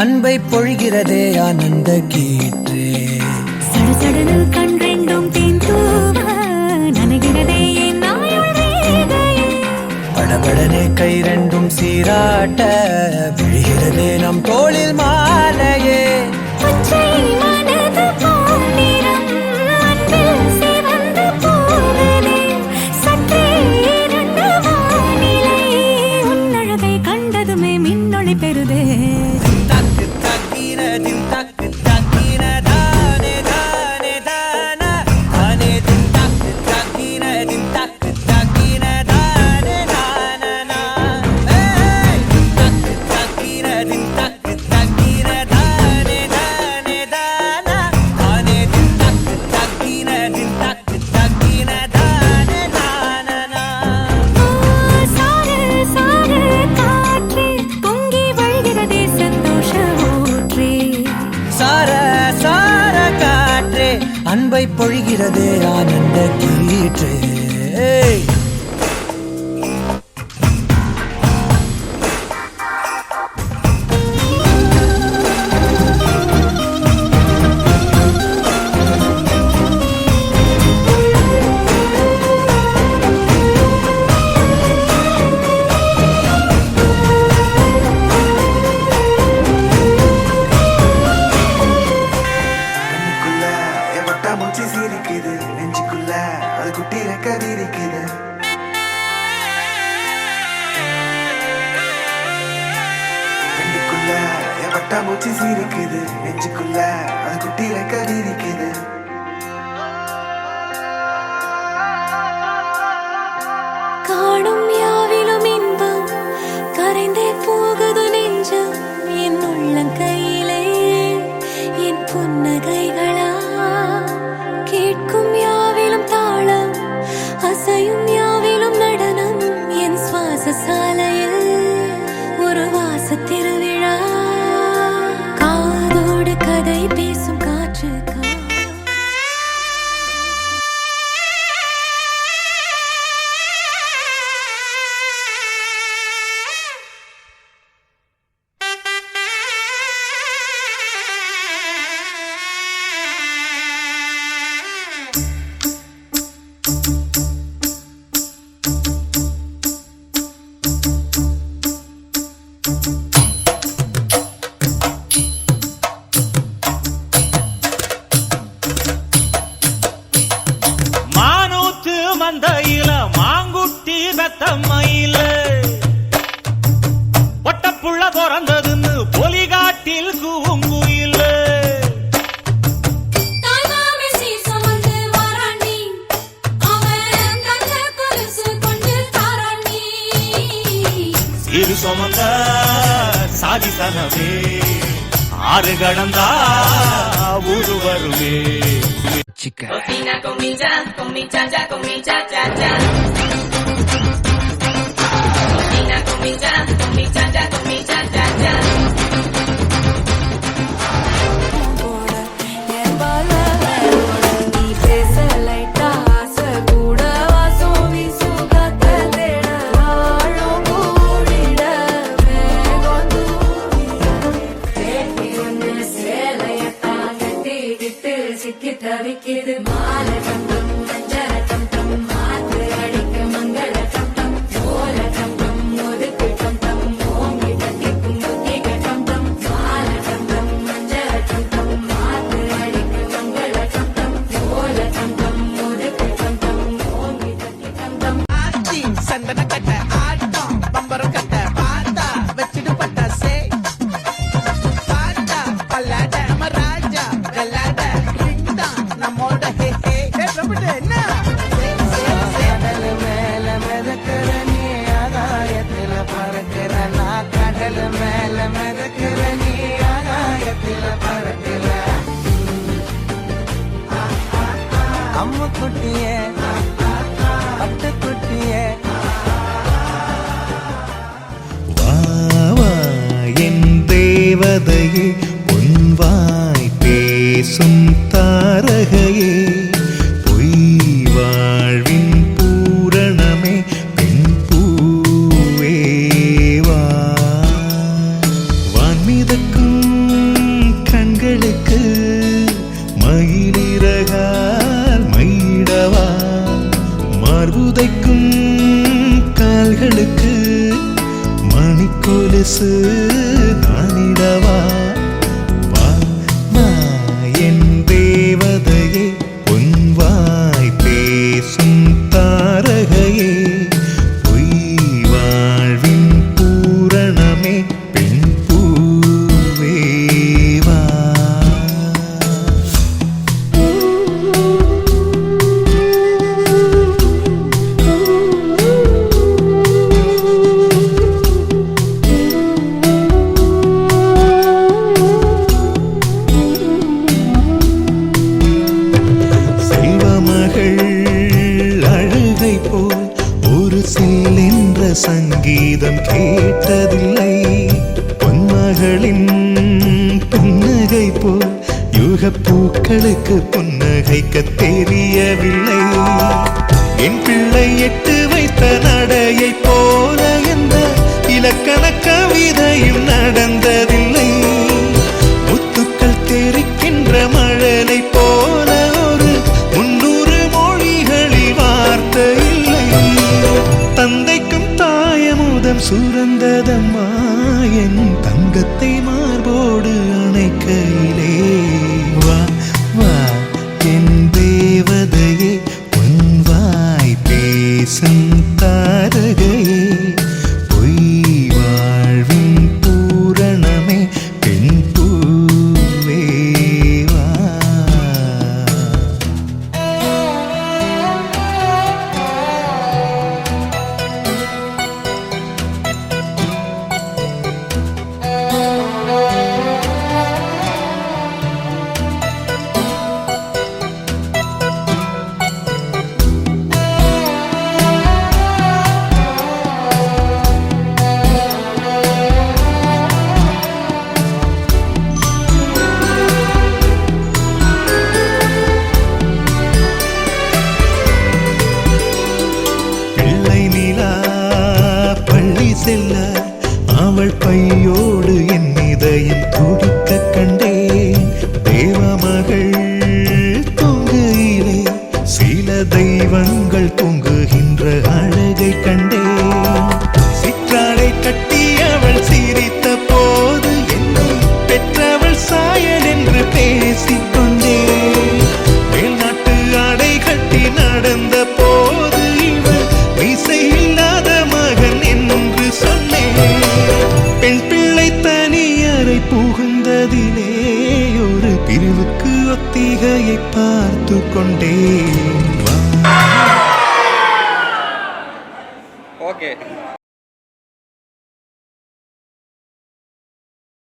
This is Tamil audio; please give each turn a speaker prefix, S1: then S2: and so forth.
S1: அன்பை பொழிகிறதே ஆனந்த கீற்றே
S2: சடசடனில் கண் ரெண்டும் தேன் தூவ நனைகிறதே
S1: படபடனே கை ரெண்டும் சீராட்ட விழுகிறதே நம் தோளில் மாலையே
S2: கண்டதுமே மின்னொளி பெறுதே
S1: அன்பை பொழிகிறதே ஆனந்த கீற்றே
S3: மூச்சு சீரிக்குது நெஞ்சுக்குள்ள அது குட்டி ரெக்க வீரிக்குது
S2: காணும் யாவிலும் இன்பம் கரைந்தே போகுது நெஞ்சம் என் உள்ளங்கையிலே என் புன்னகைகளா கேட்கும் யாவிலும் தாளம் அசையும் யாவிலும் நடனம் என் சுவாச சாலையில் ஒரு வாச திருவிழா கதை பேசும் காற்று
S4: மந்தையில மாங்குட்டி வெத்தம்மையில ஒட்டப்புள்ள பிறந்ததுன்னு பொலிகாட்டில் கூங்குயில சிறு சுமந்த சாதி சனவே ஆறு கடந்தா ஊரு வருவே
S5: Cocina con mi cha-cha, con mi cha-cha-cha. Cocina con mi cha-cha, con mi cha-cha-cha.
S2: தவிக்கிது மால கம்பம் மஞ்சள கம்பம் மாத்து அடிக்க மங்கள கம்பம் ஓல கம்பம் ஒதுக்கு கம்பம் ஓங்கி தட்டிக்கும் புத்திக கம்பம் மால கம்பம் மஞ்சள கம்பம் மாத்து அடிக்க மங்கள கம்பம் ஓல கம்பம் ஒதுக்கு கம்பம் ஓங்கி தட்டி கம்பம்
S6: ஆச்சி சந்தன கட்ட ஆட்டம் பம்பரம் கட்ட பாத்தா வச்சிடு பட்டாசே பாத்தா பல்லாட ராஜா கல்லாட நம்மோட ஹே ஹே பிரபுட என்ன
S1: அம்மு குட்டியே பட்டு குட்டியே
S7: வா வா என் தேவதையே பொன்வாய் பேசும் தாரகையே பொய் வாழ்வின் பூரணமே பெண் பூவே வா வான்மிதக்கும் கண்களுக்கு மயிலிறகால் மயிடவா மார்புதைக்கும் கால்களுக்கு மணிக்கொலுசு நானிடவா வா வா என் தேவதையே பொன்வாய் பேசும் தாரகையே பொய் வாழ்வின் பூரணமே பெண் பூவே வா செல்வமகள் அழுகை போல் ஒரு சில்லென்ற சங்கீதம் கேட்டதில்லை பொன்மகளின் புன்னகை போல் யுக பூக்களுக்கு புன்னகைக்க தெரியவில்லை என் பிள்ளை எட்டு வைத்த நடையை போல எந்த இலக்கண கவிதையும் நடந்ததில்லை முத்துக்கள் தெரிக்கின்ற மழலை போல ஒரு 300 மொழிகளில் வார்த்தை இல்லை தந்தைக்கும் தாயமுதம் சுரந்ததம்மா என் தங்கத்தை மார்போடு அணைக்கையிலே வா வா என் தேவதையே பொன்வாய் பேசும் தாரகையே பொய் வாழ்வின் பூரணமே பெண் பூவே வா பிள்ளை நிலா பள்ளி செல்ல அவள் பையோடு என் இதயம் துடிக்க கண்டேன் தேவமகள் தூங்குயிலே சில தெய்வங்கள் தூங்குகின்ற அழகை கண்டேன் சிற்றாடை கட்டி அவள் சிரித்த போது என்னை பெற்றவள் சாயல் என்று பேசிக்கொண்டேன் மேல்நாட்டு ஆடை கட்டி நடந்த போது இவள் மீசை இல்லாத மகன் என்று சொன்னேன் பெண் பிள்ளை தனியறை புகுந்ததிலே ஒரு பிரிவுக்கு ஒத்திகையை பார்த்து கொண்டேன் வா
S8: ஓகே